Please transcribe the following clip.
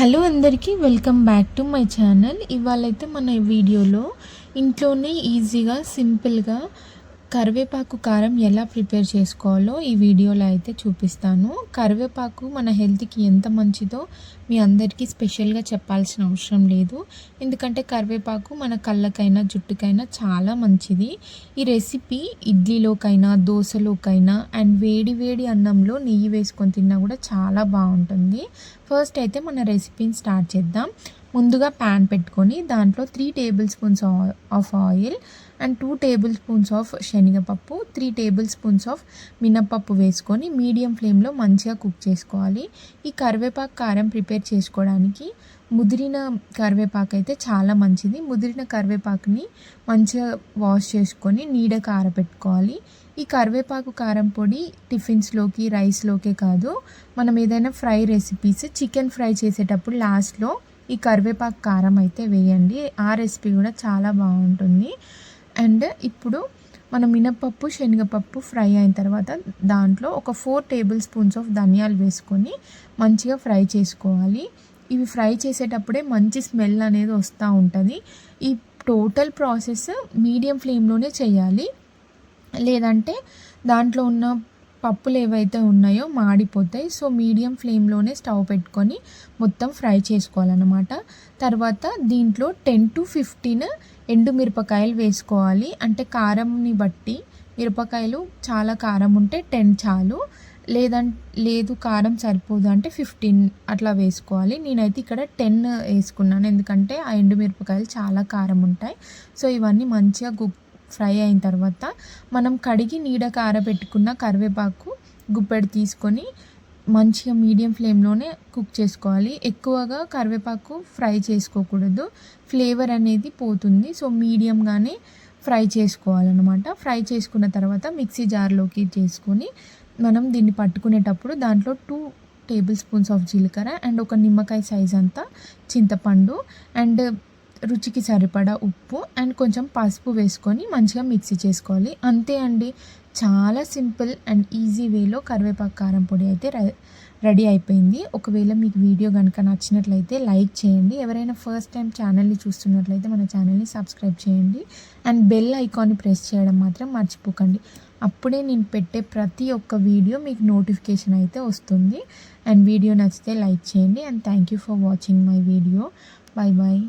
Hello అందరికీ welcome back to my channel. ఇవాళైతే మన వీడియోలో ఇంట్లోనే ఈజీగా సింపుల్గా కరివేపాకు కారం ఎలా ప్రిపేర్ చేసుకోవాలో ఈ వీడియోలో అయితే చూపిస్తాను. కరివేపాకు మన హెల్త్కి ఎంత మంచిదో మీ అందరికీ స్పెషల్గా చెప్పాల్సిన అవసరం లేదు. ఎందుకంటే కరివేపాకు మన కళ్ళకైనా జుట్టుకైనా చాలా మంచిది. ఈ రెసిపీ ఇడ్లీలోకైనా దోశలోకైనా అండ్ వేడి వేడి అన్నంలో నెయ్యి వేసుకొని తిన్నా కూడా చాలా బాగుంటుంది. ఫస్ట్ అయితే మన రెసిపీని స్టార్ట్ చేద్దాం. ముందుగా ప్యాన్ పెట్టుకొని దాంట్లో 3 table spoons of oil and 2 table spoons of శనగపప్పు, 3 టేబుల్ స్పూన్స్ ఆఫ్ మినప్పప్పు వేసుకొని మీడియం ఫ్లేమ్లో మంచిగా కుక్ చేసుకోవాలి. ఈ కరివేపాకు కారం ప్రిపేర్ చేసుకోవడానికి ముదిరిన కరివేపాకు అయితే చాలా మంచిది. ముదిరిన కరివేపాకుని మంచిగా వాష్ చేసుకొని నీడకు ఆరబెట్టుకోవాలి. ఈ కరివేపాకు కారం పొడి టిఫిన్స్లోకి రైస్లోకే కాదు, మనం ఏదైనా ఫ్రై రెసిపీస్ చికెన్ ఫ్రై చేసేటప్పుడు లాస్ట్లో ఈ కరివేపాకు కారం అయితే వేయండి. ఆ రెసిపీ కూడా చాలా బాగుంటుంది. అండ్ ఇప్పుడు మన మినపప్పు శనగపప్పు ఫ్రై అయిన తర్వాత దాంట్లో ఒక 4 టేబుల్ స్పూన్స్ ఆఫ్ ధనియాలు వేసుకొని మంచిగా ఫ్రై చేసుకోవాలి. ఇవి ఫ్రై చేసేటప్పుడే మంచి స్మెల్ అనేది వస్తూ ఉంటుంది. ఈ టోటల్ ప్రాసెస్ మీడియం ఫ్లేమ్లోనే చేయాలి, లేదంటే దాంట్లో ఉన్న పప్పులు ఏవైతే ఉన్నాయో మాడిపోతాయి. సో మీడియం ఫ్లేమ్లోనే స్టవ్ పెట్టుకొని మొత్తం ఫ్రై చేసుకోవాలన్నమాట. తర్వాత దీంట్లో 10 to 15 ఎండుమిరపకాయలు వేసుకోవాలి. అంటే కారంని బట్టి మిరపకాయలు చాలా కారం ఉంటే 10 చాలు, లేదు కారం సరిపోదు అంటే 15 అట్లా వేసుకోవాలి. నేనైతే ఇక్కడ 10 వేసుకున్నాను, ఎందుకంటే ఆ ఎండుమిరపకాయలు చాలా కారం ఉంటాయి. సో ఇవన్నీ మంచిగా ఫ్రై అయిన తర్వాత మనం కడిగి నీడకు ఆరబెట్టుకున్న కరివేపాకు గుప్పెడు తీసుకొని మంచిగా మీడియం ఫ్లేమ్లోనే కుక్ చేసుకోవాలి. ఎక్కువగా కరివేపాకు ఫ్రై చేసుకోకూడదు, ఫ్లేవర్ అనేది పోతుంది. సో మీడియంగానే ఫ్రై చేసుకోవాలన్నమాట. ఫ్రై చేసుకున్న తర్వాత మిక్సీ జార్లోకి చేసుకొని మనం దీన్ని పట్టుకునేటప్పుడు దాంట్లో 2 టేబుల్ స్పూన్స్ ఆఫ్ జీలకర్ర అండ్ ఒక నిమ్మకాయ సైజ్ అంతా చింతపండు అండ్ రుచికి సరిపడా ఉప్పు అండ్ కొంచెం పసుపు వేసుకొని మంచిగా మిక్సీ చేసుకోవాలి. అంతే అండి, చాలా సింపుల్ అండ్ ఈజీ వేలో కరివేపాకు కారం పొడి అయితే రెడీ అయిపోయింది. ఒకవేళ మీకు వీడియో కనుక నచ్చినట్లయితే లైక్ చేయండి. ఎవరైనా ఫస్ట్ టైం ఛానల్ని చూస్తున్నట్లయితే మన ఛానల్ని సబ్స్క్రైబ్ చేయండి అండ్ బెల్ ఐకాన్ని ప్రెస్ చేయడం మాత్రం మర్చిపోకండి. అప్పుడే నేను పెట్టే ప్రతి ఒక్క వీడియో మీకు నోటిఫికేషన్ అయితే వస్తుంది. అండ్ వీడియో నచ్చితే లైక్ చేయండి. And thank you for watching my video. Bye bye.